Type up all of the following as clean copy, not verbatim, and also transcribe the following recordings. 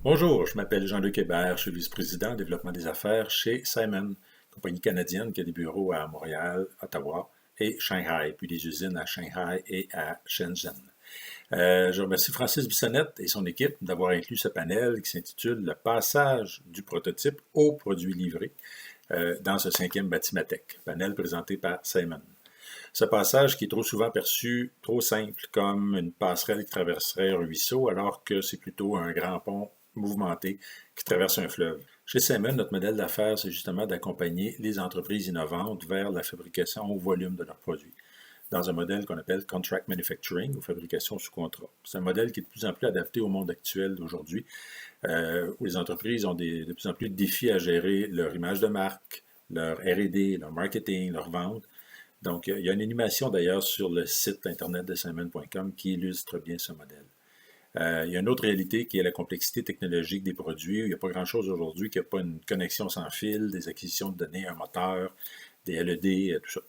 Bonjour, je m'appelle Jean-Luc Hébert, je suis vice-président en développement des affaires chez Simon, compagnie canadienne qui a des bureaux à Montréal, Ottawa et Shanghai, puis des usines à Shanghai et à Shenzhen. Je remercie Francis Bissonnette et son équipe d'avoir inclus ce panel qui s'intitule Le passage du prototype au produit livré dans ce cinquième Batimatech, panel présenté par Simon. Ce passage qui est trop souvent perçu trop simple comme une passerelle qui traverserait un ruisseau, alors que c'est plutôt un grand pont mouvementé qui traverse un fleuve. Chez Simon, notre modèle d'affaires, c'est justement d'accompagner les entreprises innovantes vers la fabrication au volume de leurs produits, dans un modèle qu'on appelle contract manufacturing ou fabrication sous contrat. C'est un modèle qui est de plus en plus adapté au monde actuel d'aujourd'hui, où les entreprises ont de plus en plus de défis à gérer leur image de marque, leur R&D, leur marketing, leur vente. Donc, il y a une animation d'ailleurs sur le site internet de Simon.com qui illustre bien ce modèle. Il y a une autre réalité qui est la complexité technologique des produits. Il n'y a pas grand-chose aujourd'hui qui n'a pas une connexion sans fil, des acquisitions de données, un moteur, des LED, tout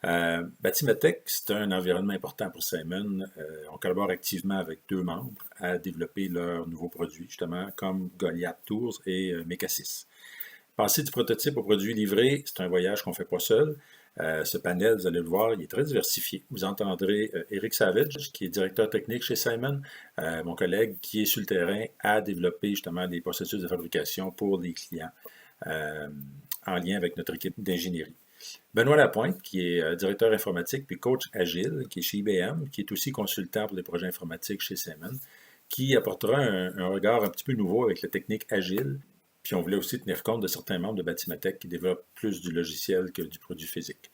ça. Batimatech, c'est un environnement important pour Simon. On collabore activement avec deux membres à développer leurs nouveaux produits, justement, comme Goliath Tours et Mecasys. Passer du prototype au produit livré, c'est un voyage qu'on ne fait pas seul. Ce panel, vous allez le voir, il est très diversifié. Vous entendrez Eric Savage, qui est directeur technique chez Simon, mon collègue qui est sur le terrain à développer justement des processus de fabrication pour les clients en lien avec notre équipe d'ingénierie. Benoît Lapointe, qui est directeur informatique puis coach agile, qui est chez IBM, qui est aussi consultant pour les projets informatiques chez Simon, qui apportera un regard un petit peu nouveau avec la technique agile. Puis on voulait aussi tenir compte de certains membres de Batimatech qui développent plus du logiciel que du produit physique.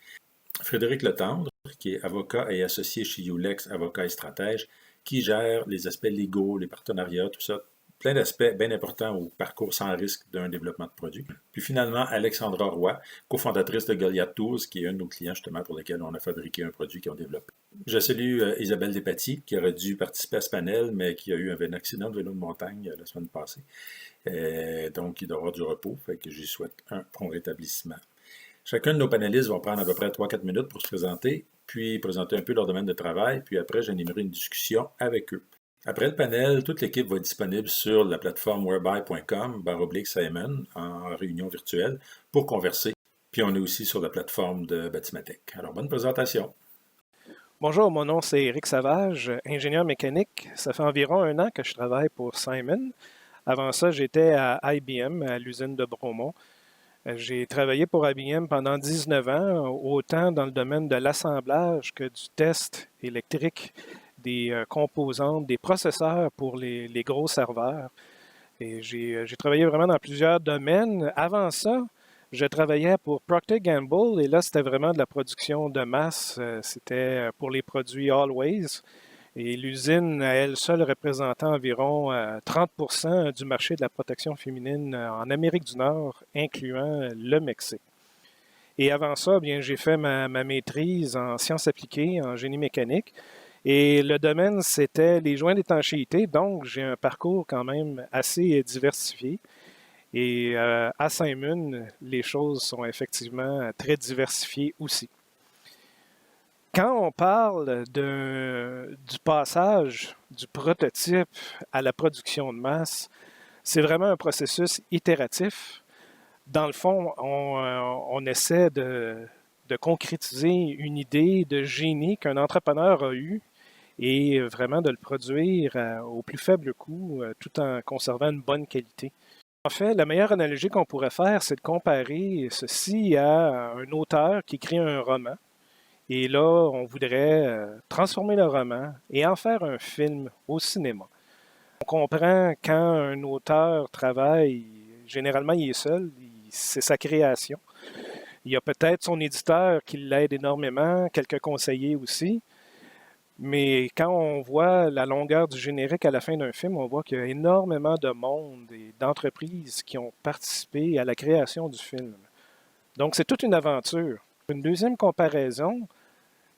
Frédéric Letendre, qui est avocat et associé chez Ulex, avocat et stratège, qui gère les aspects légaux, les partenariats, tout ça, plein d'aspects bien importants au parcours sans risque d'un développement de produit. Puis finalement, Alexandra Roy, cofondatrice de Goliath Tools, qui est un de nos clients justement pour lesquels on a fabriqué un produit qu'ils ont développé. Je salue Isabelle Despatie, qui aurait dû participer à ce panel, mais qui a eu un accident de vélo de montagne la semaine passée. Donc, il doit avoir du repos, fait que je lui souhaite un prompt rétablissement. Chacun de nos panélistes va prendre à peu près 3-4 minutes pour se présenter, puis présenter un peu leur domaine de travail, puis après, j'animerai une discussion avec eux. Après le panel, toute l'équipe va être disponible sur la plateforme whereby.com/Simon en réunion virtuelle pour converser. Puis on est aussi sur la plateforme de Batimatech. Alors, bonne présentation. Bonjour, mon nom c'est Éric Savage, ingénieur mécanique. Ça fait environ 1 an que je travaille pour Simon. Avant ça, j'étais à IBM, à l'usine de Bromont. J'ai travaillé pour IBM pendant 19 ans, autant dans le domaine de l'assemblage que du test électrique des composantes, des processeurs pour les gros serveurs. Et j'ai travaillé vraiment dans plusieurs domaines. Avant ça, je travaillais pour Procter Gamble et là, c'était vraiment de la production de masse. C'était pour les produits Always. Et l'usine, à elle seule, représentait environ 30% du marché de la protection féminine en Amérique du Nord, incluant le Mexique. Et avant ça, bien, j'ai fait ma maîtrise en sciences appliquées, en génie mécanique. Et le domaine, c'était les joints d'étanchéité. Donc, j'ai un parcours quand même assez diversifié. Et à Simon, les choses sont effectivement très diversifiées aussi. Quand on parle du passage du prototype à la production de masse, c'est vraiment un processus itératif. Dans le fond, on essaie de concrétiser une idée de génie qu'un entrepreneur a eue et vraiment de le produire au plus faible coût tout en conservant une bonne qualité. En fait, la meilleure analogie qu'on pourrait faire, c'est de comparer ceci à un auteur qui écrit un roman. Et là, on voudrait transformer le roman et en faire un film au cinéma. On comprend quand un auteur travaille, généralement il est seul, c'est sa création. Il y a peut-être son éditeur qui l'aide énormément, quelques conseillers aussi. Mais quand on voit la longueur du générique à la fin d'un film, on voit qu'il y a énormément de monde et d'entreprises qui ont participé à la création du film. Donc c'est toute une aventure. Une deuxième comparaison,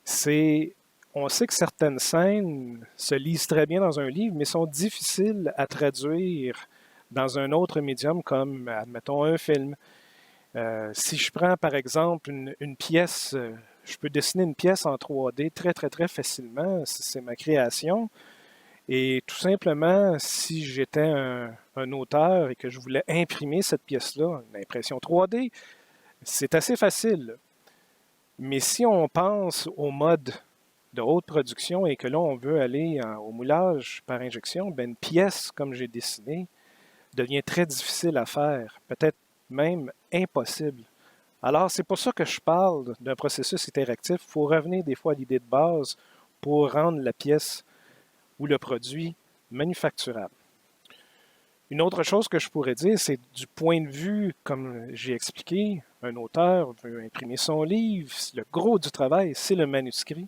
c'est, on sait que certaines scènes se lisent très bien dans un livre, mais sont difficiles à traduire dans un autre médium comme, admettons, un film. Si je prends par exemple une pièce, je peux dessiner une pièce en 3D très, très, très facilement, c'est ma création. Et tout simplement, si j'étais un auteur et que je voulais imprimer cette pièce-là, une impression 3D, c'est assez facile. Mais si on pense au mode de haute production et que là, on veut aller au moulage par injection, ben une pièce comme j'ai dessiné devient très difficile à faire, peut-être même impossible. Alors, c'est pour ça que je parle d'un processus interactif. Il faut revenir des fois à l'idée de base pour rendre la pièce ou le produit manufacturable. Une autre chose que je pourrais dire, c'est du point de vue, comme j'ai expliqué, un auteur veut imprimer son livre, le gros du travail, c'est le manuscrit.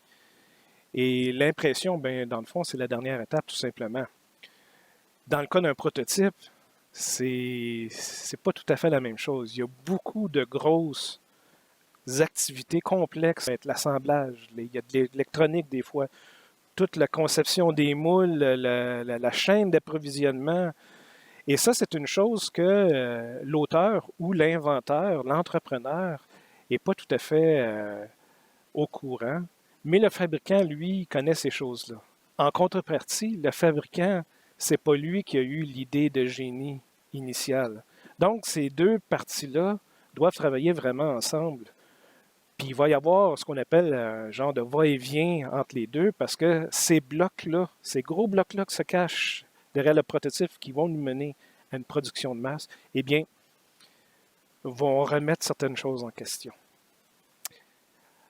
Et l'impression, ben, dans le fond, c'est la dernière étape, tout simplement. Dans le cas d'un prototype, c'est pas tout à fait la même chose. Il y a beaucoup de grosses activités complexes, l'assemblage, il y a de l'électronique des fois, toute la conception des moules, la chaîne d'approvisionnement. Et ça, c'est une chose que l'auteur ou l'inventeur, l'entrepreneur, n'est pas tout à fait au courant. Mais le fabricant, lui, connaît ces choses-là. En contrepartie, le fabricant, c'est pas lui qui a eu l'idée de génie initiale. Donc, ces deux parties-là doivent travailler vraiment ensemble. Puis il va y avoir ce qu'on appelle un genre de va-et-vient entre les deux parce que ces blocs-là, ces gros blocs-là qui se cachent derrière le prototype qui vont nous mener à une production de masse, eh bien, vont remettre certaines choses en question.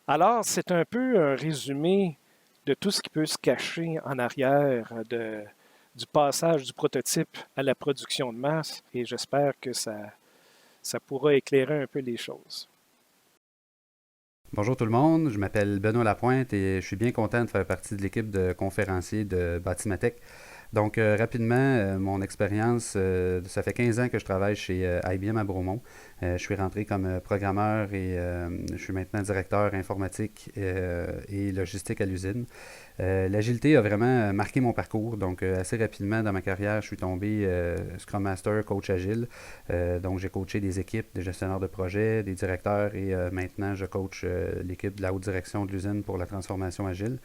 Alors, c'est un peu un résumé de tout ce qui peut se cacher en arrière du passage du prototype à la production de masse et j'espère que ça pourra éclairer un peu les choses. Bonjour tout le monde, je m'appelle Benoît Lapointe et je suis bien content de faire partie de l'équipe de conférenciers de Batimatech. Donc, rapidement, mon expérience, ça fait 15 ans que je travaille chez IBM à Bromont. Je suis rentré comme programmeur et je suis maintenant directeur informatique et logistique à l'usine. L'agilité a vraiment marqué mon parcours. Donc, assez rapidement dans ma carrière, je suis tombé Scrum Master, coach agile. Donc, j'ai coaché des équipes, des gestionnaires de projets, des directeurs et maintenant, je coach l'équipe de la haute direction de l'usine pour la transformation agile.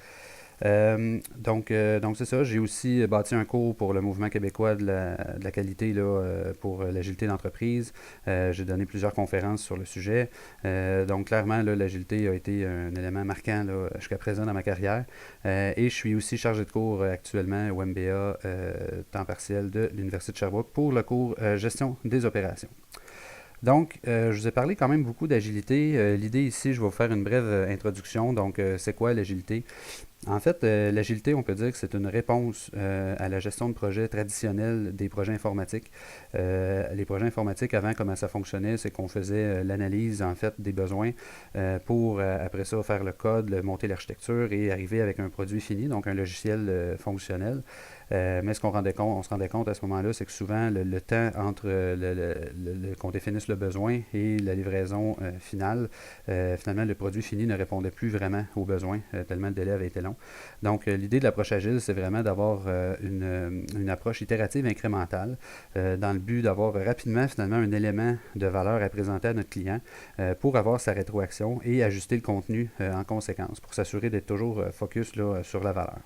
Donc c'est ça. J'ai aussi bâti un cours pour le mouvement québécois de la qualité là, pour l'agilité d'entreprise. J'ai donné plusieurs conférences sur le sujet. Donc clairement, là, l'agilité a été un élément marquant là, jusqu'à présent dans ma carrière. Et je suis aussi chargé de cours actuellement au MBA temps partiel de l'Université de Sherbrooke pour le cours gestion des opérations. Donc, je vous ai parlé quand même beaucoup d'agilité. L'idée ici, je vais vous faire une brève introduction. Donc, c'est quoi l'agilité? En fait, l'agilité, on peut dire que c'est une réponse à la gestion de projet traditionnelle des projets informatiques. Les projets informatiques, avant, comment ça fonctionnait, c'est qu'on faisait l'analyse, en fait, des besoins pour, après ça, faire le code, monter l'architecture et arriver avec un produit fini, donc un logiciel fonctionnel. Mais ce qu'on on se rendait compte à ce moment-là, c'est que souvent, le temps entre qu'on définisse le besoin et la livraison finale, finalement, le produit fini ne répondait plus vraiment aux besoins, tellement le délai avait été long. Donc, l'idée de l'approche agile, c'est vraiment d'avoir une approche itérative incrémentale dans le but d'avoir rapidement, finalement, un élément de valeur à présenter à notre client pour avoir sa rétroaction et ajuster le contenu en conséquence pour s'assurer d'être toujours focus là, sur la valeur.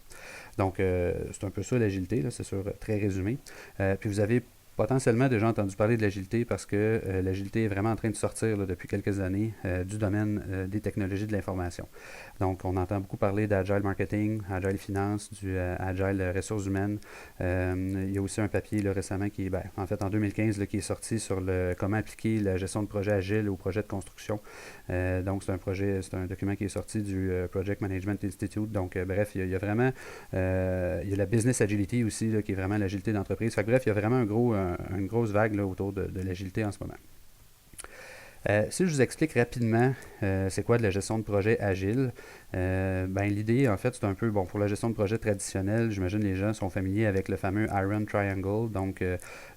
Donc, c'est un peu ça l'agilité, là, c'est sûr, très résumé. Puis vous avez potentiellement déjà entendu parler de l'agilité parce que l'agilité est vraiment en train de sortir là, depuis quelques années du domaine des technologies de l'information. Donc, on entend beaucoup parler d'agile marketing, agile finance, du agile ressources humaines. Il y a aussi un papier là, récemment qui est, en fait, en 2015, là, qui est sorti sur comment appliquer la gestion de projet agile au projet de construction. Donc, c'est un document qui est sorti du Project Management Institute. Donc, bref, il y a vraiment, il y a la business agility aussi, là, qui est vraiment l'agilité d'entreprise. Fait que, bref, il y a vraiment une grosse vague là, autour de l'agilité en ce moment. Si je vous explique rapidement c'est quoi de la gestion de projet agile, l'idée, en fait, c'est un peu, pour la gestion de projet traditionnelle, j'imagine les gens sont familiers avec le fameux Iron Triangle, donc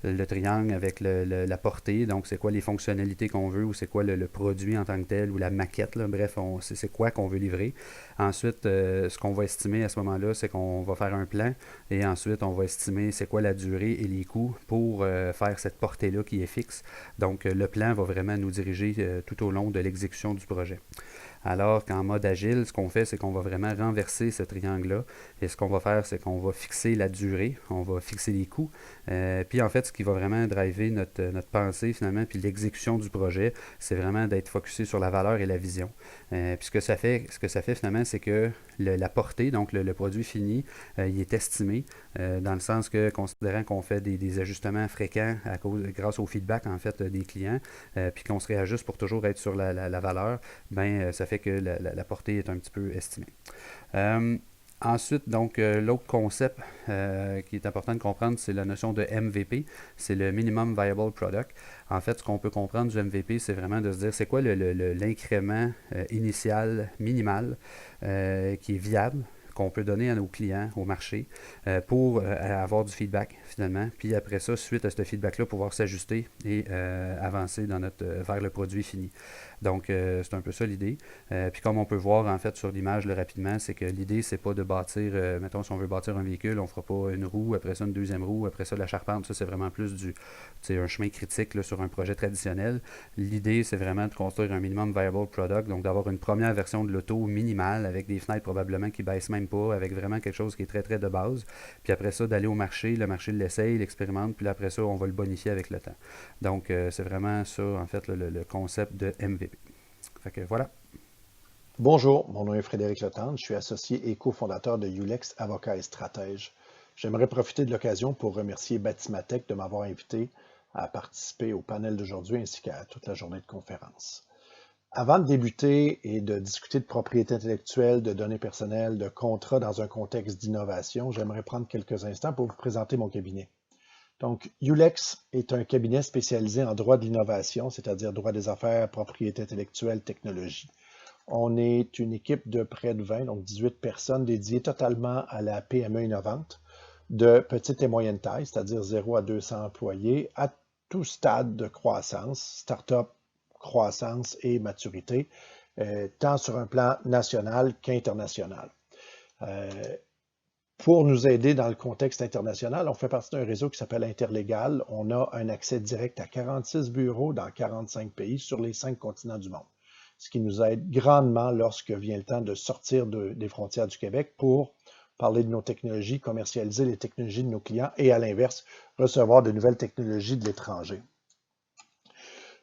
le triangle avec la portée, donc c'est quoi les fonctionnalités qu'on veut ou c'est quoi le produit en tant que tel ou la maquette, là, bref, c'est quoi qu'on veut livrer. Ensuite, ce qu'on va estimer à ce moment-là, c'est qu'on va faire un plan et ensuite, on va estimer c'est quoi la durée et les coûts pour faire cette portée-là qui est fixe. Donc, le plan va vraiment nous diriger tout au long de l'exécution du projet. Alors qu'en mode agile, ce qu'on fait, c'est qu'on va vraiment renverser ce triangle-là. Et ce qu'on va faire, c'est qu'on va fixer la durée, on va fixer les coûts. Puis en fait, ce qui va vraiment driver notre pensée finalement, puis l'exécution du projet, c'est vraiment d'être focusé sur la valeur et la vision. Puis ce que ça fait finalement, c'est que la portée, donc le produit fini, il est estimé dans le sens que, considérant qu'on fait des ajustements fréquents grâce au feedback en fait des clients, puis qu'on se réajuste pour toujours être sur la valeur, ben ça fait que la portée est un petit peu estimée. Ensuite, donc, l'autre concept qui est important de comprendre, c'est la notion de MVP, c'est le Minimum Viable Product. En fait, ce qu'on peut comprendre du MVP, c'est vraiment de se dire c'est quoi l'incrément initial minimal qui est viable, qu'on peut donner à nos clients, au marché, pour avoir du feedback finalement. Puis après ça, suite à ce feedback-là, pouvoir s'ajuster et avancer vers le produit fini. Donc, c'est un peu ça l'idée. Puis comme on peut voir en fait sur l'image rapidement, c'est que l'idée, c'est pas de bâtir, mettons, si on veut bâtir un véhicule, on fera pas une roue, après ça une deuxième roue, après ça la charpente. Ça, c'est vraiment plus un chemin critique là, sur un projet traditionnel. L'idée, c'est vraiment de construire un minimum viable product, donc d'avoir une première version de l'auto minimale avec des fenêtres probablement qui baissent même pas, avec vraiment quelque chose qui est très très de base. Puis après ça, d'aller au marché, le marché l'essaye, l'expérimente, puis après ça, on va le bonifier avec le temps. Donc, c'est vraiment ça, en fait, le concept de MVP. Fait que voilà. Bonjour, mon nom est Frédéric Letendre, je suis associé et cofondateur de Ulex, avocat et stratège. J'aimerais profiter de l'occasion pour remercier Batimatech de m'avoir invité à participer au panel d'aujourd'hui ainsi qu'à toute la journée de conférence. Avant de débuter et de discuter de propriété intellectuelle, de données personnelles, de contrats dans un contexte d'innovation, j'aimerais prendre quelques instants pour vous présenter mon cabinet. Donc, Ulex est un cabinet spécialisé en droit de l'innovation, c'est-à-dire droit des affaires, propriété intellectuelle, technologie. On est une équipe de près de 20, donc 18 personnes dédiées totalement à la PME innovante, de petite et moyenne taille, c'est-à-dire 0 à 200 employés, à tout stade de croissance, start-up, croissance et maturité, tant sur un plan national qu'international. Pour nous aider dans le contexte international, on fait partie d'un réseau qui s'appelle Interlégal. On a un accès direct à 46 bureaux dans 45 pays sur les 5 continents du monde, ce qui nous aide grandement lorsque vient le temps de sortir des frontières du Québec pour parler de nos technologies, commercialiser les technologies de nos clients et à l'inverse, recevoir de nouvelles technologies de l'étranger.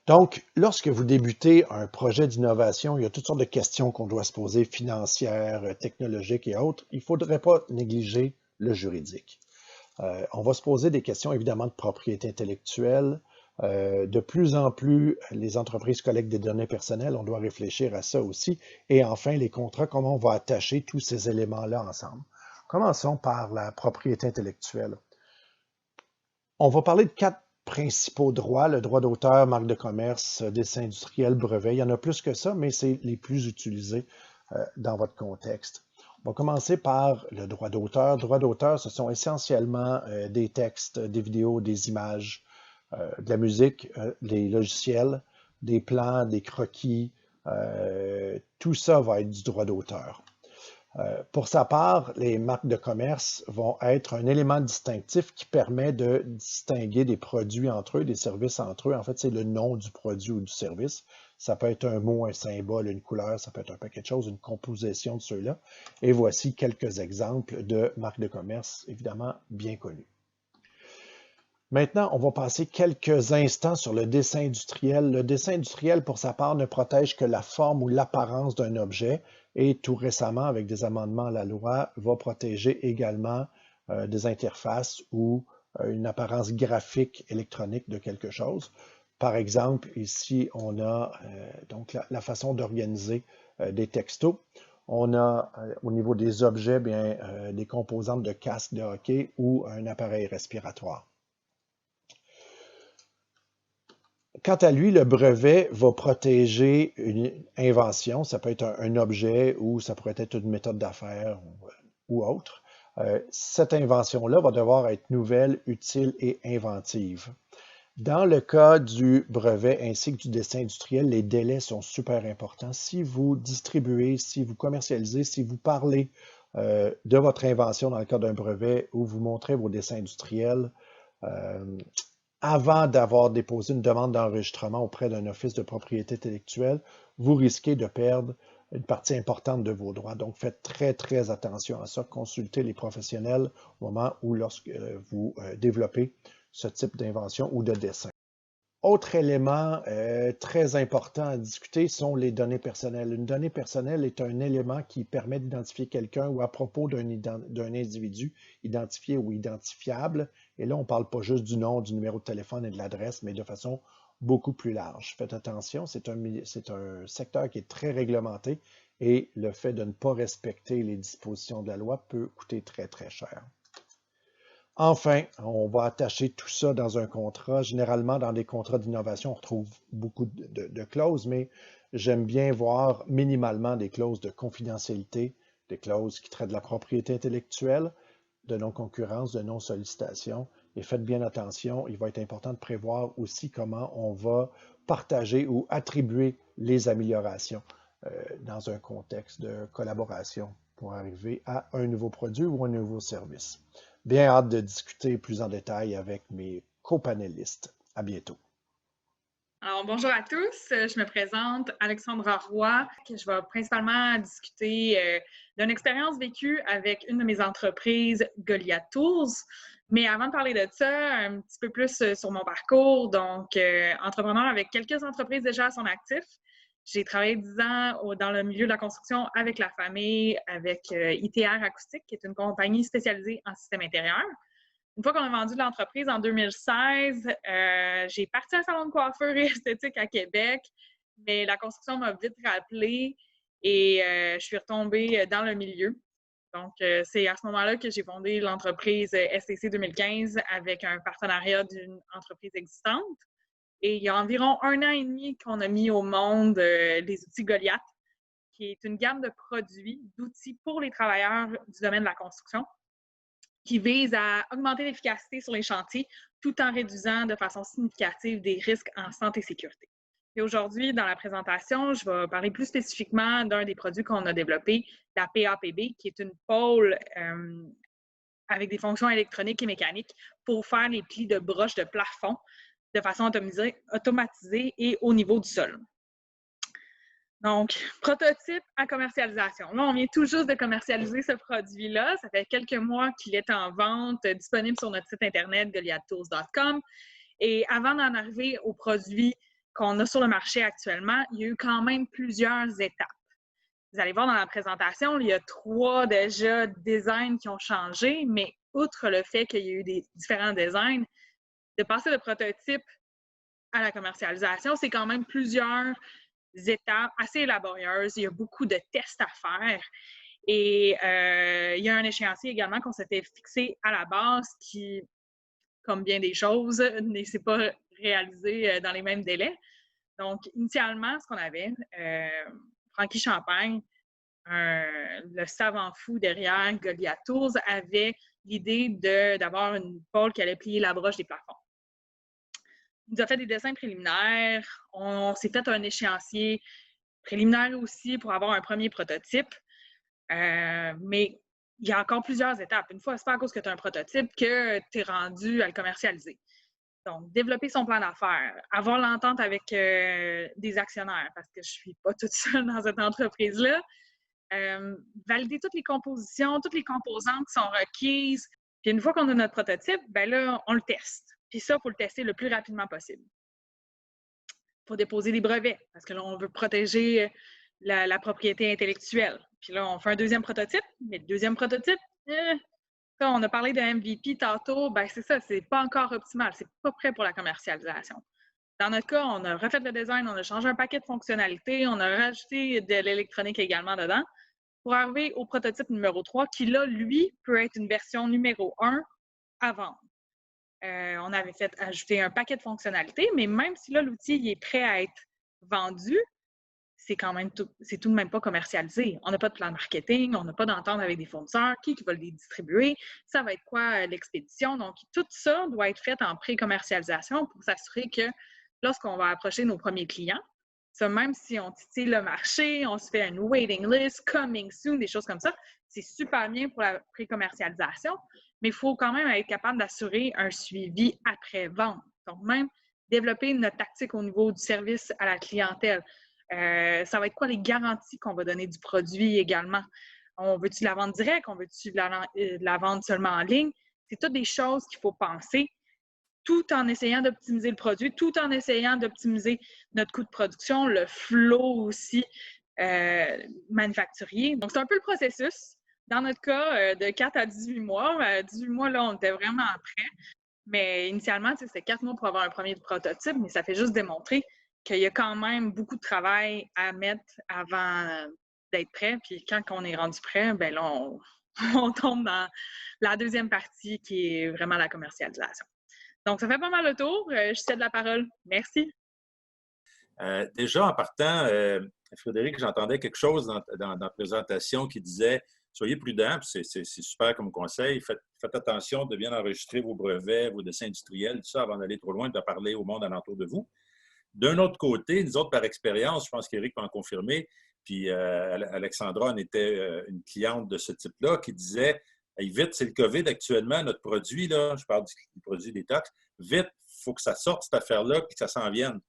Donc, lorsque vous débutez un projet d'innovation, il y a toutes sortes de questions qu'on doit se poser, financières, technologiques et autres. Il ne faudrait pas négliger le juridique. On va se poser des questions évidemment de propriété intellectuelle. De plus en plus, les entreprises collectent des données personnelles. On doit réfléchir à ça aussi. Et enfin, les contrats, comment on va attacher tous ces éléments-là ensemble. Commençons par la propriété intellectuelle. On va parler de 4 principaux droits, le droit d'auteur, marque de commerce, dessin industriel, brevet. Il y en a plus que ça, mais c'est les plus utilisés dans votre contexte. On va commencer par le droit d'auteur. Droit d'auteur, ce sont essentiellement des textes, des vidéos, des images, de la musique, des logiciels, des plans, des croquis. Tout ça va être du droit d'auteur. Pour sa part, les marques de commerce vont être un élément distinctif qui permet de distinguer des produits entre eux, des services entre eux. En fait, c'est le nom du produit ou du service. Ça peut être un mot, un symbole, une couleur, ça peut être un paquet de choses, une composition de ceux-là. Et voici quelques exemples de marques de commerce, évidemment bien connues. Maintenant, on va passer quelques instants sur le dessin industriel. Le dessin industriel, pour sa part, ne protège que la forme ou l'apparence d'un objet et tout récemment, avec des amendements à la loi, va protéger également des interfaces ou une apparence graphique électronique de quelque chose. Par exemple, ici, on a donc la façon d'organiser des textos. On a au niveau des objets, bien, des composantes de casque de hockey ou un appareil respiratoire. Quant à lui, le brevet va protéger une invention, ça peut être un objet ou ça pourrait être une méthode d'affaires ou autre. Cette invention-là va devoir être nouvelle, utile et inventive. Dans le cas du brevet ainsi que du dessin industriel, les délais sont super importants. Si vous distribuez, si vous commercialisez, si vous parlez de votre invention dans le cas d'un brevet ou vous montrez vos dessins industriels, avant d'avoir déposé une demande d'enregistrement auprès d'un office de propriété intellectuelle, vous risquez de perdre une partie importante de vos droits. Donc, faites très, très attention à ça. Consultez les professionnels au moment où lorsque vous développez ce type d'invention ou de dessin. Autre élément très important à discuter sont les données personnelles. Une donnée personnelle est un élément qui permet d'identifier quelqu'un ou à propos d'un individu identifié ou identifiable. Et là, on ne parle pas juste du nom, du numéro de téléphone et de l'adresse, mais de façon beaucoup plus large. Faites attention, c'est un secteur qui est très réglementé et le fait de ne pas respecter les dispositions de la loi peut coûter très, très cher. Enfin, on va attacher tout ça dans un contrat. Généralement, dans des contrats d'innovation, on retrouve beaucoup de clauses, mais j'aime bien voir minimalement des clauses de confidentialité, des clauses qui traitent de la propriété intellectuelle, de non-concurrence, de non-sollicitation. Et faites bien attention, il va être important de prévoir aussi comment on va partager ou attribuer les améliorations dans un contexte de collaboration pour arriver à un nouveau produit ou un nouveau service. Bien hâte de discuter plus en détail avec mes copanélistes. À bientôt. Alors, bonjour à tous. Je me présente Alexandra Roy. Je vais principalement discuter d'une expérience vécue avec une de mes entreprises, Goliath Tools. Mais avant de parler de ça, un petit peu plus sur mon parcours. Donc, entrepreneur avec quelques entreprises déjà à son actif. J'ai travaillé 10 ans dans le milieu de la construction avec la famille, avec ITR Acoustique, qui est une compagnie spécialisée en système intérieur. Une fois qu'on a vendu l'entreprise en 2016, j'ai parti un salon de coiffure et esthétique à Québec, mais la construction m'a vite rappelé et je suis retombée dans le milieu. Donc, c'est à ce moment-là que j'ai fondé l'entreprise STC 2015 avec un partenariat d'une entreprise existante. Et il y a environ 1 an et demi qu'on a mis au monde les outils Goliath, qui est une gamme de produits, d'outils pour les travailleurs du domaine de la construction, qui vise à augmenter l'efficacité sur les chantiers tout en réduisant de façon significative des risques en santé et sécurité. Et aujourd'hui, dans la présentation, je vais parler plus spécifiquement d'un des produits qu'on a développé, la PAPB, qui est une pôle avec des fonctions électroniques et mécaniques pour faire les plis de broches de plafond de façon automatisée et au niveau du sol. Donc, prototype à commercialisation. Là, on vient tout juste de commercialiser ce produit-là. Ça fait quelques mois qu'il est en vente, disponible sur notre site internet goliathtools.com. Et avant d'en arriver aux produits qu'on a sur le marché actuellement, il y a eu quand même plusieurs étapes. Vous allez voir dans la présentation, il y a 3 déjà designs qui ont changé, mais outre le fait qu'il y a eu des différents designs, de passer de prototype à la commercialisation, c'est quand même plusieurs étapes assez laborieuses. Il y a beaucoup de tests à faire. Et il y a un échéancier également qu'on s'était fixé à la base qui, comme bien des choses, ne s'est pas réalisé dans les mêmes délais. Donc, initialement, ce qu'on avait, Francky Champagne, le savant fou derrière Goliath Tools, avait l'idée d'avoir une pôle qui allait plier la broche des plafonds. Il nous a fait des dessins préliminaires. On s'est fait un échéancier préliminaire aussi pour avoir un premier prototype. Mais il y a encore plusieurs étapes. Une fois, c'est pas à cause que tu as un prototype que tu es rendu à le commercialiser. Donc, développer son plan d'affaires, avoir l'entente avec des actionnaires, parce que je ne suis pas toute seule dans cette entreprise-là. Valider toutes les compositions, toutes les composantes qui sont requises. Puis une fois qu'on a notre prototype, ben là, on le teste. Puis ça, il faut le tester le plus rapidement possible. Il faut déposer des brevets, parce que là, on veut protéger la propriété intellectuelle. Puis là, on fait un deuxième prototype, mais le deuxième prototype, on a parlé de MVP tantôt, ben c'est ça, c'est pas encore optimal, c'est pas prêt pour la commercialisation. Dans notre cas, on a refait le design, on a changé un paquet de fonctionnalités, on a rajouté de l'électronique également dedans pour arriver au prototype numéro 3 qui, là, lui, peut être une version numéro 1 à vendre. On avait fait ajouter un paquet de fonctionnalités, mais même si là, l'outil il est prêt à être vendu, c'est quand même tout de même pas commercialisé. On n'a pas de plan de marketing, on n'a pas d'entente avec des fournisseurs, qui veulent les distribuer, ça va être quoi l'expédition. Donc, tout ça doit être fait en pré-commercialisation pour s'assurer que lorsqu'on va approcher nos premiers clients, ça, même si on titille le marché, on se fait une waiting list, coming soon, des choses comme ça, c'est super bien pour la pré-commercialisation, mais il faut quand même être capable d'assurer un suivi après-vente. Donc, même développer notre tactique au niveau du service à la clientèle, Ça va être quoi les garanties qu'on va donner du produit également? On veut-tu la vendre direct? On veut-tu la vendre seulement en ligne? C'est toutes des choses qu'il faut penser tout en essayant d'optimiser le produit, tout en essayant d'optimiser notre coût de production, le flow aussi manufacturier. Donc, c'est un peu le processus. Dans notre cas, de 4 à 18 mois. 18 mois, là, on était vraiment prêts. Mais initialement, c'était 4 mois pour avoir un premier prototype, mais ça fait juste démontrer qu'il y a quand même beaucoup de travail à mettre avant d'être prêt. Puis quand on est rendu prêt, ben là, on tombe dans la deuxième partie qui est vraiment la commercialisation. Donc, ça fait pas mal le tour. Je cède la parole. Merci. Déjà, en partant, Frédéric, j'entendais quelque chose dans la présentation qui disait « Soyez prudents, c'est super comme conseil. Faites attention de bien enregistrer vos brevets, vos dessins industriels, tout ça, avant d'aller trop loin, de parler au monde alentour de vous. » D'un autre côté, nous autres, par expérience, je pense qu'Éric peut en confirmer, puis Alexandra en était une cliente de ce type-là, qui disait hey, « Vite, c'est le COVID actuellement, notre produit, là, je parle du produit détox, vite, il faut que ça sorte cette affaire-là, puis que ça s'en vienne. »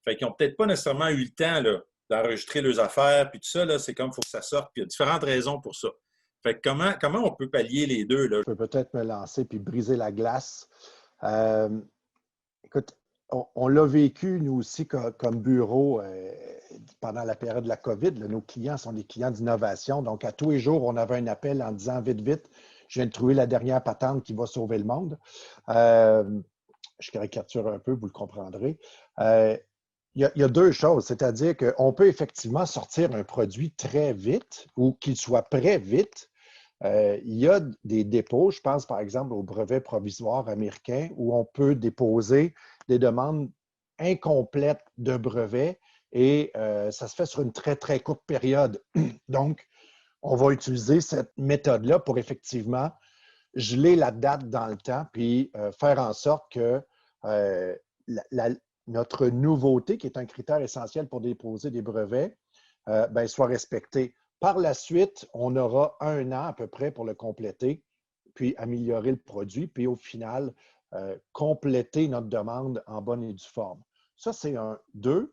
Fait qu'ils n'ont peut-être pas nécessairement eu le temps d'enregistrer leurs affaires, puis tout ça, là, c'est comme il faut que ça sorte, puis il y a différentes raisons pour ça. Fait que comment on peut pallier les deux, là? Je peux peut-être me lancer puis briser la glace. Écoute, on l'a vécu, nous aussi, comme bureau pendant la période de la COVID. Là, nos clients sont des clients d'innovation. Donc, à tous les jours, on avait un appel en disant « Vite, vite, je viens de trouver la dernière patente qui va sauver le monde. » Je caricature un peu, vous le comprendrez. Il y a deux choses, c'est-à-dire qu'on peut effectivement sortir un produit très vite ou qu'il soit prêt vite. Il y a des dépôts, je pense par exemple au brevet provisoire américain, où on peut déposer des demandes incomplètes de brevets et ça se fait sur une très, très courte période. Donc, on va utiliser cette méthode-là pour effectivement geler la date dans le temps puis faire en sorte que notre nouveauté, qui est un critère essentiel pour déposer des brevets, soit respectée. Par la suite, on aura 1 an à peu près pour le compléter, puis améliorer le produit, puis au final, compléter notre demande en bonne et due forme. Ça, c'est un. 2,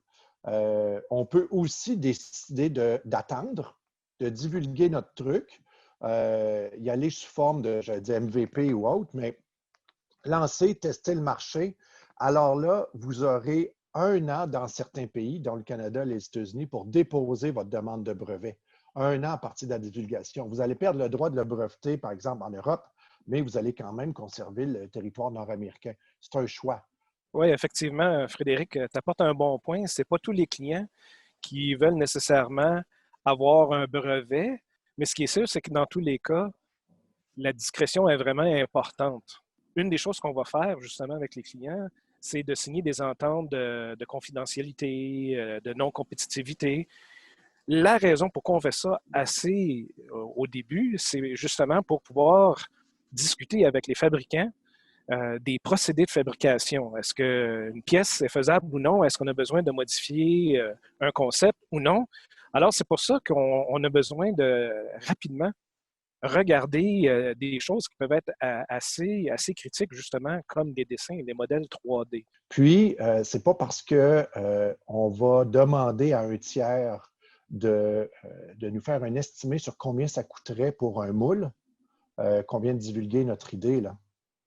on peut aussi décider d'attendre, de divulguer notre truc, y aller sous forme de, j'allais dire MVP ou autre, mais lancer, tester le marché. Alors là, vous aurez 1 an dans certains pays, dont le Canada et les États-Unis, pour déposer votre demande de brevet. 1 an à partir de la divulgation. Vous allez perdre le droit de le breveter, par exemple, en Europe, mais vous allez quand même conserver le territoire nord-américain. C'est un choix. Oui, effectivement, Frédéric, tu apportes un bon point. Ce n'est pas tous les clients qui veulent nécessairement avoir un brevet, mais ce qui est sûr, c'est que dans tous les cas, la discrétion est vraiment importante. Une des choses qu'on va faire justement avec les clients, c'est de signer des ententes de confidentialité, de non-compétitivité. La raison pourquoi on fait ça assez au début, c'est justement pour pouvoir discuter avec les fabricants des procédés de fabrication. Est-ce qu'une pièce est faisable ou non? Est-ce qu'on a besoin de modifier un concept ou non? Alors, c'est pour ça qu'on a besoin de rapidement regarder des choses qui peuvent être assez critiques, justement, comme des dessins et des modèles 3D. Puis, c'est pas parce qu'on va demander à un tiers de nous faire un estimé sur combien ça coûterait pour un moule qu'on vient de divulguer notre idée, là.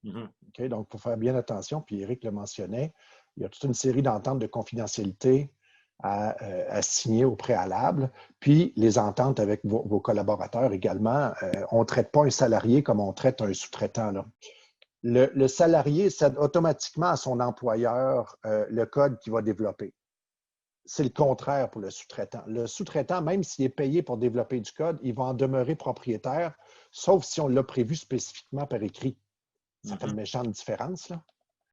Mm-hmm. Okay? Donc, il faut faire bien attention, puis Éric le mentionnait, il y a toute une série d'ententes de confidentialité à signer au préalable, puis les ententes avec vos collaborateurs également. On ne traite pas un salarié comme on traite un sous-traitant, là. Le salarié cède automatiquement à son employeur le code qu'il va développer. C'est le contraire pour le sous-traitant. Le sous-traitant, même s'il est payé pour développer du code, il va en demeurer propriétaire, sauf si on l'a prévu spécifiquement par écrit. Ça fait une méchante différence, là.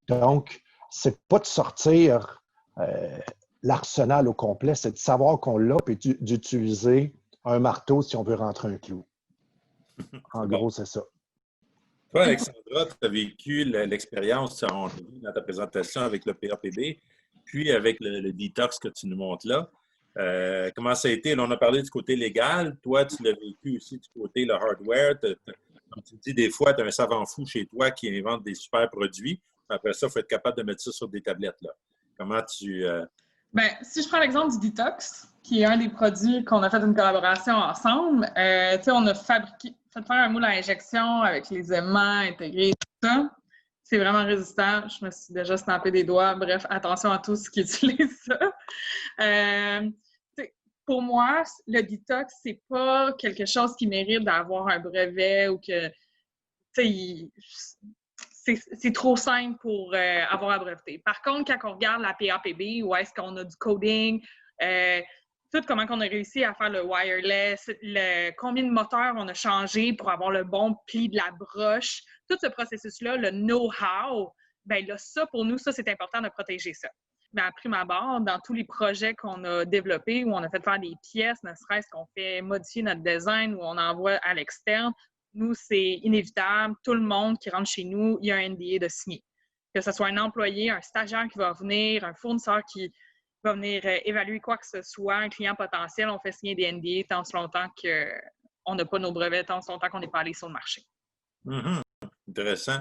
Donc, c'est pas de sortir l'arsenal au complet, c'est de savoir qu'on l'a et d'utiliser un marteau si on veut rentrer un clou. En gros, c'est ça. Toi, Alexandra, tu as vécu l'expérience dans ta présentation avec le PAPB, puis avec le detox que tu nous montres là. Comment ça a été? Là, on a parlé du côté légal. Toi, tu l'as vécu aussi du côté le hardware. Comme tu dis, des fois, tu as un savant fou chez toi qui invente des super produits. Après ça, il faut être capable de mettre ça sur des tablettes, là. Comment tu Ben, si je prends l'exemple du Detox, qui est un des produits qu'on a fait une collaboration ensemble, on a fait faire un moule à injection avec les aimants intégrés, tout ça. C'est vraiment résistant. Je me suis déjà stampé des doigts. Bref, attention à tous qui utilisent ça. Euh, pour moi, le Detox, c'est pas quelque chose qui mérite d'avoir un brevet ou que, c'est trop simple pour avoir à breveter. Par contre, quand on regarde la PAPB, où est-ce qu'on a du coding, tout comment on a réussi à faire le wireless, combien de moteurs on a changé pour avoir le bon pli de la broche, tout ce processus-là, le know-how, bien là, ça, pour nous, ça, c'est important de protéger ça. Mais à prime abord, dans tous les projets qu'on a développés, où on a fait faire des pièces, ne serait-ce qu'on fait modifier notre design, ou on envoie à l'externe, nous, c'est inévitable. Tout le monde qui rentre chez nous, il y a un NDA de signer. Que ce soit un employé, un stagiaire qui va venir, un fournisseur qui va venir évaluer quoi que ce soit, un client potentiel, on fait signer des NDA tant si longtemps qu'on n'a pas nos brevets, tant si longtemps qu'on n'est pas allé sur le marché. Mm-hmm. Intéressant.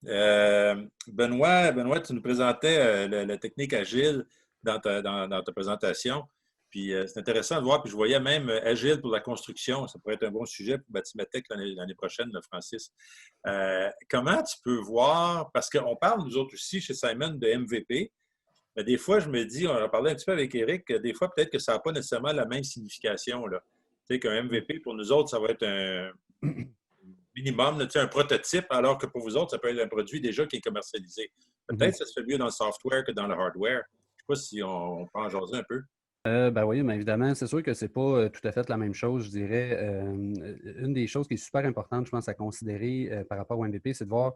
Benoît, tu nous présentais la technique agile dans ta présentation. Puis c'est intéressant de voir. Puis je voyais même agile pour la construction. Ça pourrait être un bon sujet pour Batimatech l'année prochaine, là, Francis. Comment tu peux voir, parce qu'on parle, nous autres aussi, chez Simon, de MVP, mais des fois, je me dis, on a parlé un petit peu avec Éric, des fois, peut-être que ça n'a pas nécessairement la même signification, là. Tu sais, qu'un MVP, pour nous autres, ça va être un minimum, là, un prototype, alors que pour vous autres, ça peut être un produit déjà qui est commercialisé. Peut-être que ça se fait mieux dans le software que dans le hardware. Je ne sais pas si on peut en jaser un peu. Ben oui, mais évidemment, c'est sûr que c'est pas tout à fait la même chose, je dirais. Une des choses qui est super importante, je pense, à considérer par rapport au MVP, c'est de voir,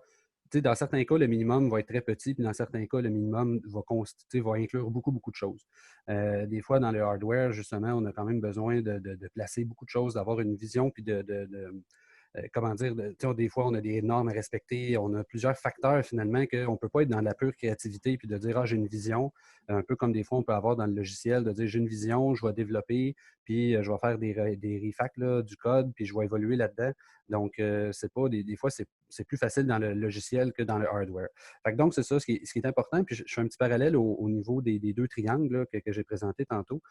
tu sais, dans certains cas, le minimum va être très petit, puis dans certains cas, le minimum va inclure beaucoup, beaucoup de choses. Des fois, dans le hardware, justement, on a quand même besoin de placer beaucoup de choses, d'avoir une vision, puis comment dire, des fois, on a des normes à respecter, on a plusieurs facteurs finalement qu'on ne peut pas être dans la pure créativité puis de dire, ah, j'ai une vision, un peu comme des fois on peut avoir dans le logiciel, de dire, j'ai une vision, je vais développer, puis je vais faire des refacts là, du code, puis je vais évoluer là-dedans. Donc, c'est pas des fois, c'est plus facile dans le logiciel que dans le hardware. Fait que donc, c'est ça, ce qui est important. Puis, je fais un petit parallèle au niveau des deux triangles là, que j'ai présentés tantôt.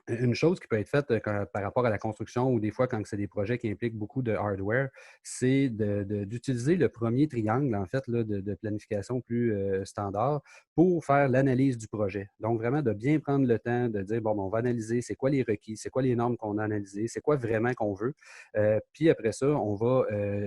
Une chose qui peut être faite par rapport à la construction ou des fois quand c'est des projets qui impliquent beaucoup de hardware, c'est d'utiliser le premier triangle, en fait, là, de planification plus standard pour faire l'analyse du projet. Donc, vraiment de bien prendre le temps de dire, bon, on va analyser c'est quoi les requis, c'est quoi les normes qu'on a analysées, c'est quoi vraiment qu'on veut. Puis après ça, on va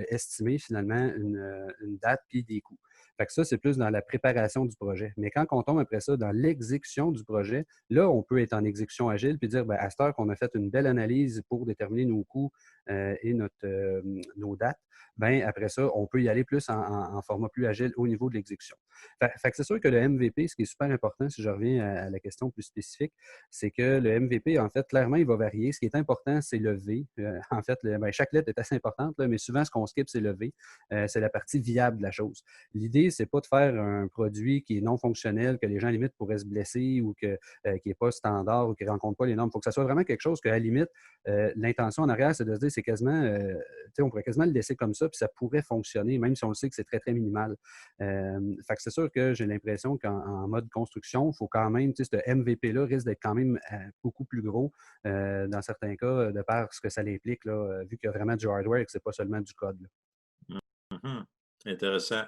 estimer finalement une date puis des coûts. Fait que ça, c'est plus dans la préparation du projet. Mais quand on tombe après ça dans l'exécution du projet, là, on peut être en exécution agile puis dire, bien, à cette heure qu'on a fait une belle analyse pour déterminer nos coûts et nos dates, bien, après ça, on peut y aller plus en format plus agile au niveau de l'exécution. Fait que c'est sûr que le MVP, ce qui est super important, si je reviens à la question plus spécifique, c'est que le MVP, en fait, clairement, il va varier. Ce qui est important, c'est le V. En fait, chaque lettre est assez importante, là, mais souvent, ce qu'on skip, c'est le V. C'est la partie viable de la chose. L'idée, c'est pas de faire un produit qui est non fonctionnel, que les gens, à la limite, pourraient se blesser ou qui n'est pas standard ou qui ne rencontre pas les normes. Il faut que ça soit vraiment quelque chose qu'à la limite, l'intention en arrière, c'est de se dire, c'est quasiment, on pourrait quasiment le laisser comme ça, puis ça pourrait fonctionner, même si on le sait que c'est très, très minimal. Fait que c'est sûr que j'ai l'impression qu'en mode construction, il faut quand même, ce MVP-là risque d'être quand même beaucoup plus gros dans certains cas, de par ce que ça l'implique, là, vu qu'il y a vraiment du hardware et que ce n'est pas seulement du code. Mm-hmm. Intéressant.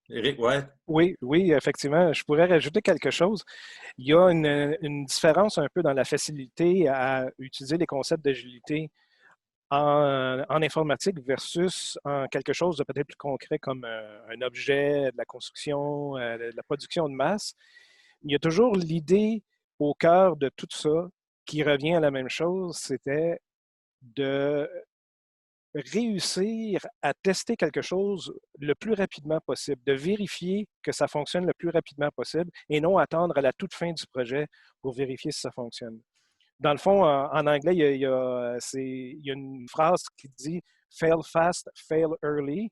Éric, ouais. Oui, effectivement. Je pourrais rajouter quelque chose. Il y a une différence un peu dans la facilité à utiliser les concepts d'agilité en informatique versus en quelque chose de peut-être plus concret comme un objet, de la construction, de la production de masse. Il y a toujours l'idée au cœur de tout ça qui revient à la même chose, c'était de réussir à tester quelque chose le plus rapidement possible, de vérifier que ça fonctionne le plus rapidement possible et non attendre à la toute fin du projet pour vérifier si ça fonctionne. Dans le fond, en anglais, il y a une phrase qui dit « fail fast, fail early ».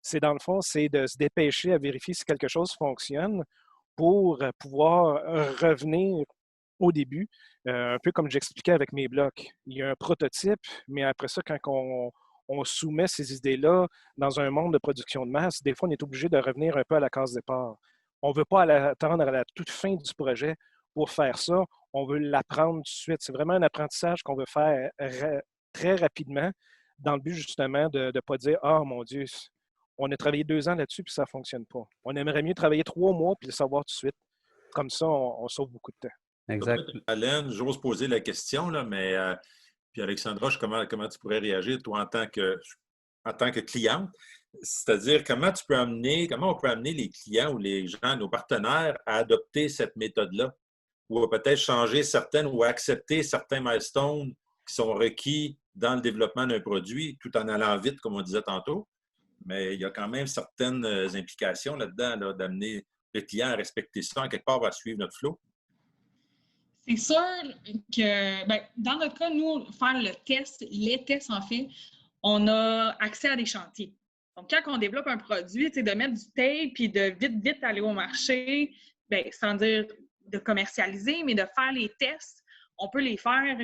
C'est dans le fond, c'est de se dépêcher à vérifier si quelque chose fonctionne pour pouvoir revenir au début, un peu comme j'expliquais avec mes blocs. Il y a un prototype, mais après ça, quand on soumet ces idées-là dans un monde de production de masse, des fois, on est obligé de revenir un peu à la case départ. On ne veut pas attendre à la toute fin du projet pour faire ça, on veut l'apprendre tout de suite. C'est vraiment un apprentissage qu'on veut faire très rapidement dans le but justement de ne pas dire « Ah, mon Dieu, on a travaillé 2 ans là-dessus puis ça ne fonctionne pas. » On aimerait mieux travailler 3 mois puis le savoir tout de suite. Comme ça, on sauve beaucoup de temps. Exact. Alain, j'ose poser la question, là, mais puis Alexandra, comment tu pourrais réagir, toi, en tant que cliente? C'est-à-dire, comment on peut amener les clients ou les gens, nos partenaires, à adopter cette méthode-là? Ou à peut-être changer certaines ou accepter certains milestones qui sont requis dans le développement d'un produit, tout en allant vite, comme on disait tantôt. Mais il y a quand même certaines implications là-dedans, là, d'amener le client à respecter ça, en quelque part, à suivre notre flow. C'est sûr que, ben, dans notre cas, nous, faire les tests, en fait, on a accès à des chantiers. Donc, quand on développe un produit, de mettre du tape puis de vite aller au marché, bien, sans dire de commercialiser, mais de faire les tests, on peut les faire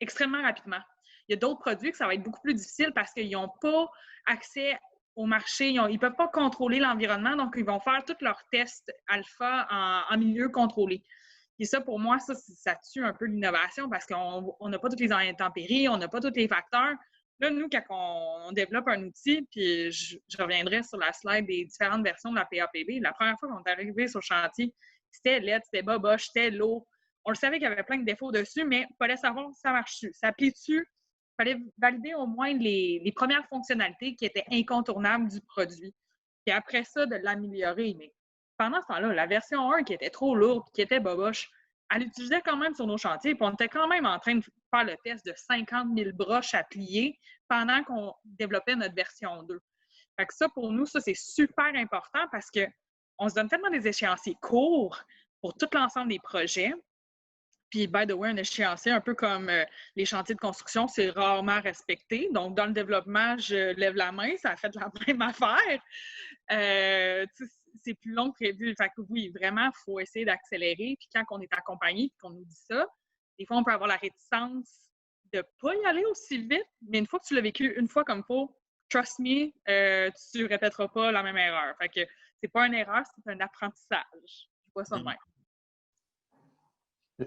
extrêmement rapidement. Il y a d'autres produits que ça va être beaucoup plus difficile parce qu'ils n'ont pas accès au marché, ils ne peuvent pas contrôler l'environnement, donc ils vont faire tous leurs tests alpha en milieu contrôlé. Et ça, pour moi, ça tue un peu l'innovation parce qu'on n'a pas toutes les intempéries, on n'a pas tous les facteurs. Là, nous, quand on développe un outil, puis je reviendrai sur la slide des différentes versions de la PAPB, la première fois qu'on est arrivé sur le chantier, c'était laid, c'était boboche, c'était lourd. On le savait qu'il y avait plein de défauts dessus, mais il fallait savoir si ça marche-tu. Ça plie-tu? Il fallait valider au moins les premières fonctionnalités qui étaient incontournables du produit. Puis après ça, de l'améliorer. Mais pendant ce temps-là, la version 1 qui était trop lourde, qui était boboche, elle l'utilisait quand même sur nos chantiers. Puis on était quand même en train de faire le test de 50 000 broches à plier pendant qu'on développait notre version 2. Fait que ça, pour nous, ça, c'est super important parce qu'on se donne tellement des échéanciers courts pour tout l'ensemble des projets. Puis, by the way, un échéancier, un peu comme les chantiers de construction, c'est rarement respecté. Donc, dans le développement, je lève la main, ça a fait la même affaire. C'est plus long que prévu. Fait que oui, vraiment, il faut essayer d'accélérer. Puis quand on est accompagné et qu'on nous dit ça, des fois, on peut avoir la réticence de ne pas y aller aussi vite. Mais une fois que tu l'as vécu une fois comme il faut, trust me, tu ne répéteras pas la même erreur. Fait que c'est pas une erreur, c'est un apprentissage. Je vois ça de même.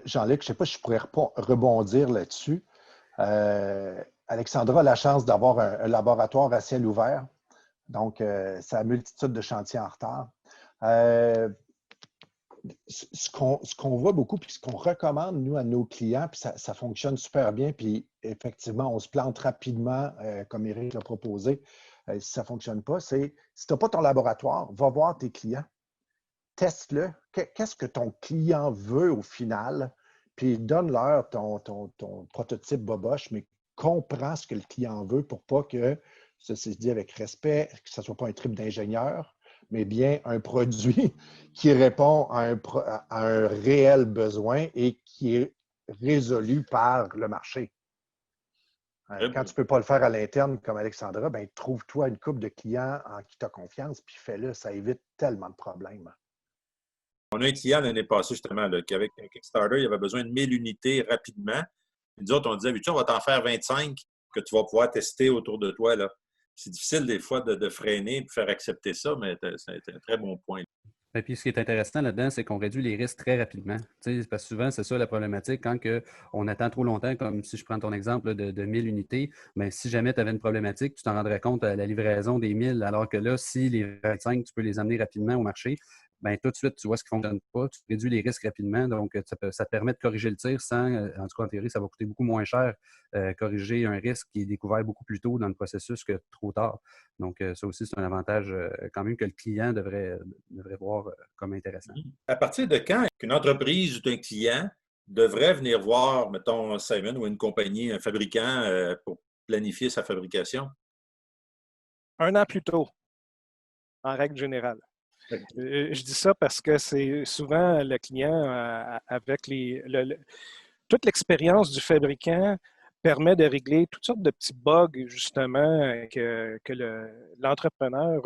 Jean-Luc, je ne sais pas si je pourrais rebondir là-dessus. Alexandra a la chance d'avoir un laboratoire à ciel ouvert. Donc, ça a multitude de chantiers en retard. Ce qu'on voit beaucoup, puis ce qu'on recommande, nous, à nos clients, puis ça fonctionne super bien, puis effectivement, on se plante rapidement, comme Éric l'a proposé, si ça ne fonctionne pas, c'est si tu n'as pas ton laboratoire, va voir tes clients. Teste-le. Qu'est-ce que ton client veut au final? Puis donne-leur ton prototype boboche, mais comprends ce que le client veut pour pas que, ça c'est dit avec respect, que ce ne soit pas un trip d'ingénieur, mais bien un produit qui répond à un réel besoin et qui est résolu par le marché. Quand tu ne peux pas le faire à l'interne comme Alexandra, ben, trouve-toi une couple de clients en qui tu as confiance, puis fais-le. Ça évite tellement de problèmes. On a un client l'année passée, justement, qu'avec un Kickstarter, il avait besoin de 1000 unités rapidement. Et nous autres, on disait, on va t'en faire 25 que tu vas pouvoir tester autour de toi. Là. C'est difficile des fois de freiner et de faire accepter ça, mais c'est un très bon point. Et puis, ce qui est intéressant là-dedans, c'est qu'on réduit les risques très rapidement. Parce que souvent, c'est ça la problématique. Quand on attend trop longtemps, comme si je prends ton exemple de 1000 unités, bien, si jamais tu avais une problématique, tu t'en rendrais compte à la livraison des 1000, alors que là, si les 25, tu peux les amener rapidement au marché, bien, tout de suite, tu vois ce qui ne fonctionne pas, tu réduis les risques rapidement. Donc, ça te permet de corriger le tir sans, en tout cas, en théorie, ça va coûter beaucoup moins cher corriger un risque qui est découvert beaucoup plus tôt dans le processus que trop tard. Donc, ça aussi, c'est un avantage quand même que le client devrait voir comme intéressant. À partir de quand qu'une entreprise ou un client devrait venir voir, mettons, Simon ou une compagnie, un fabricant pour planifier sa fabrication? 1 an plus tôt, en règle générale. Je dis ça parce que c'est souvent le client, avec toute l'expérience du fabricant, permet de régler toutes sortes de petits bugs, justement, que l'entrepreneur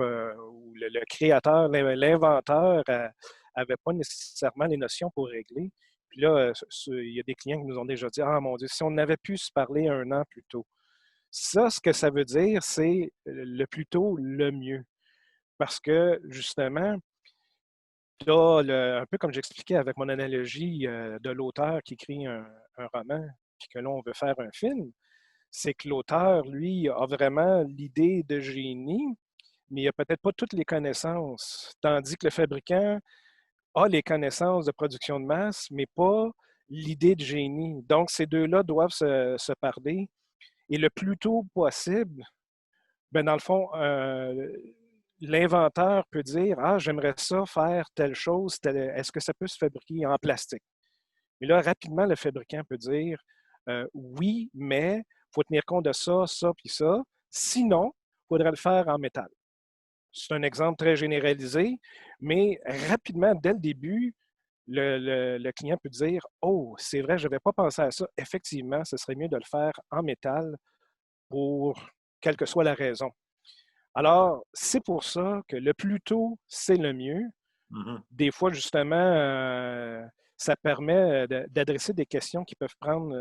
ou le créateur, l'inventeur n'avait pas nécessairement les notions pour régler. Puis là, il y a des clients qui nous ont déjà dit « Ah mon Dieu, si on avait pu se parler 1 an plus tôt. » Ça, ce que ça veut dire, c'est le plus tôt, le mieux. Parce que, justement, un peu comme j'expliquais avec mon analogie de l'auteur qui écrit un roman, puis que là, on veut faire un film, c'est que l'auteur, lui, a vraiment l'idée de génie, mais il n'a peut-être pas toutes les connaissances, tandis que le fabricant a les connaissances de production de masse, mais pas l'idée de génie. Donc, ces deux-là doivent se parler. Et le plus tôt possible, ben dans le fond, l'inventeur peut dire, ah, j'aimerais ça faire telle chose, est-ce que ça peut se fabriquer en plastique? Mais là, rapidement, le fabricant peut dire, oui, mais il faut tenir compte de ça, ça, puis ça. Sinon, il faudrait le faire en métal. C'est un exemple très généralisé, mais rapidement, dès le début, le client peut dire, oh, c'est vrai, je n'avais pas pensé à ça. Effectivement, ce serait mieux de le faire en métal pour quelle que soit la raison. Alors, c'est pour ça que le plus tôt, c'est le mieux. Mhm. Des fois, justement, ça permet d'adresser des questions qui peuvent prendre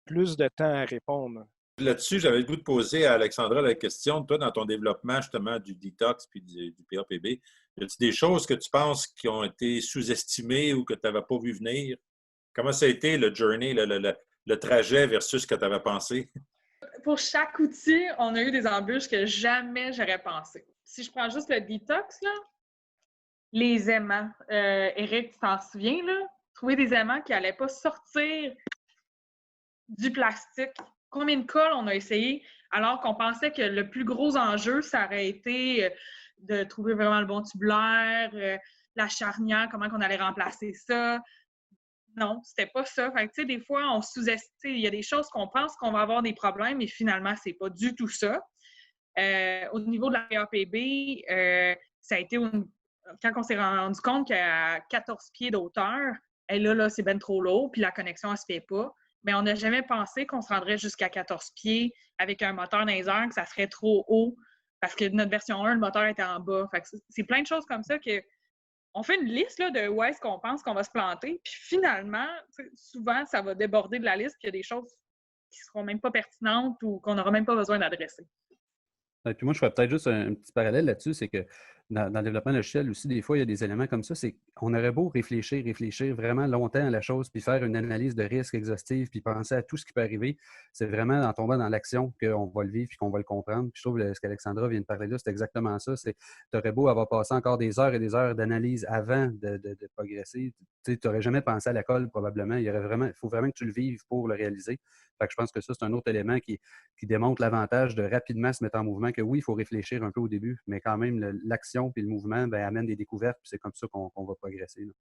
plus de temps à répondre. Là-dessus, j'avais le goût de poser à Alexandra la question. Toi, dans ton développement justement du detox puis du PAPB, y a-t-il des choses que tu penses qui ont été sous-estimées ou que tu n'avais pas vu venir? Comment ça a été le journey, le trajet versus ce que tu avais pensé? Pour chaque outil, on a eu des embûches que jamais j'aurais pensé. Si je prends juste le detox, là, les aimants. Éric, tu t'en souviens, là? Trouver des aimants qui n'allaient pas sortir du plastique. Combien de cols on a essayé, alors qu'on pensait que le plus gros enjeu, ça aurait été de trouver vraiment le bon tubulaire, la charnière, comment on allait remplacer ça. Non, c'était pas ça. Fait que, tu sais, des fois, on sous-estime. Il y a des choses qu'on pense qu'on va avoir des problèmes, mais finalement, c'est pas du tout ça. Au niveau de la PAPB, ça a été quand on s'est rendu compte qu'à 14 pieds d'auteur, et là, c'est ben trop lourd, puis la connexion, elle se fait pas. Mais on n'a jamais pensé qu'on se rendrait jusqu'à 14 pieds avec un moteur dans les airs, que ça serait trop haut, parce que notre version 1, le moteur était en bas. Fait que c'est plein de choses comme ça que on fait une liste là, de où est-ce qu'on pense qu'on va se planter, puis finalement, souvent, ça va déborder de la liste, puis il y a des choses qui seront même pas pertinentes ou qu'on n'aura même pas besoin d'adresser. Et puis moi, je ferais peut-être juste un petit parallèle là-dessus, c'est que dans le développement logiciel aussi, des fois, il y a des éléments comme ça, c'est qu'on aurait beau réfléchir vraiment longtemps à la chose, puis faire une analyse de risque exhaustive, puis penser à tout ce qui peut arriver. C'est vraiment en tombant dans l'action qu'on va le vivre puis qu'on va le comprendre. Puis je trouve que ce qu'Alexandra vient de parler là, c'est exactement ça. Tu aurais beau avoir passé encore des heures et des heures d'analyse avant de progresser. Tu n'aurais jamais pensé à la colle, probablement. Il faut vraiment que tu le vives pour le réaliser. Fait que je pense que ça, c'est un autre élément qui démontre l'avantage de rapidement se mettre en mouvement, que oui, il faut réfléchir un peu au début, mais quand même, l'action puis le mouvement amènent des découvertes, puis c'est comme ça qu'on va progresser. Là.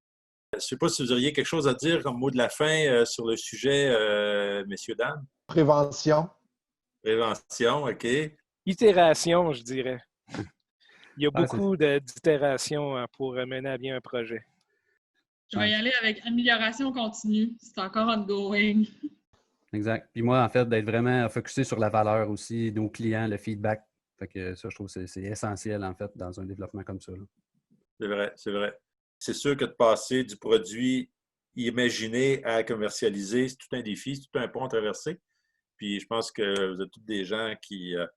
Je ne sais pas si vous auriez quelque chose à dire comme mot de la fin sur le sujet, messieurs, dames. Prévention. Prévention, OK. Itération, je dirais. Il y a beaucoup d'itérations pour mener à bien un projet. Je vais y aller avec amélioration continue. C'est encore ongoing. Exact. Puis moi, en fait, d'être vraiment focusé sur la valeur aussi, nos clients, le feedback. Fait que ça, je trouve que c'est essentiel, en fait, dans un développement comme ça. Là. C'est vrai, c'est vrai. C'est sûr que de passer du produit imaginé à commercialiser, c'est tout un défi, c'est tout un pont à traverser. Puis je pense que vous êtes tous des gens qui ont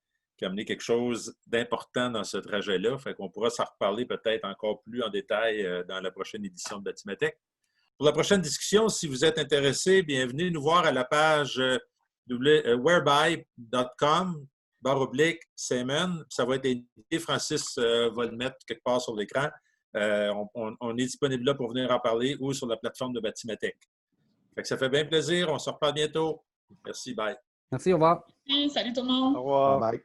amené quelque chose d'important dans ce trajet-là. Fait qu'on pourra s'en reparler peut-être encore plus en détail dans la prochaine édition de Batimatech. Pour la prochaine discussion, si vous êtes intéressé, venez nous voir à la page whereby.com/Simon. Ça va être édité. Francis va le mettre quelque part sur l'écran. On est disponible là pour venir en parler ou sur la plateforme de Batimatech. Ça fait bien plaisir. On se reparle bientôt. Merci. Bye. Merci. Au revoir. Salut tout le monde. Au revoir. Bye.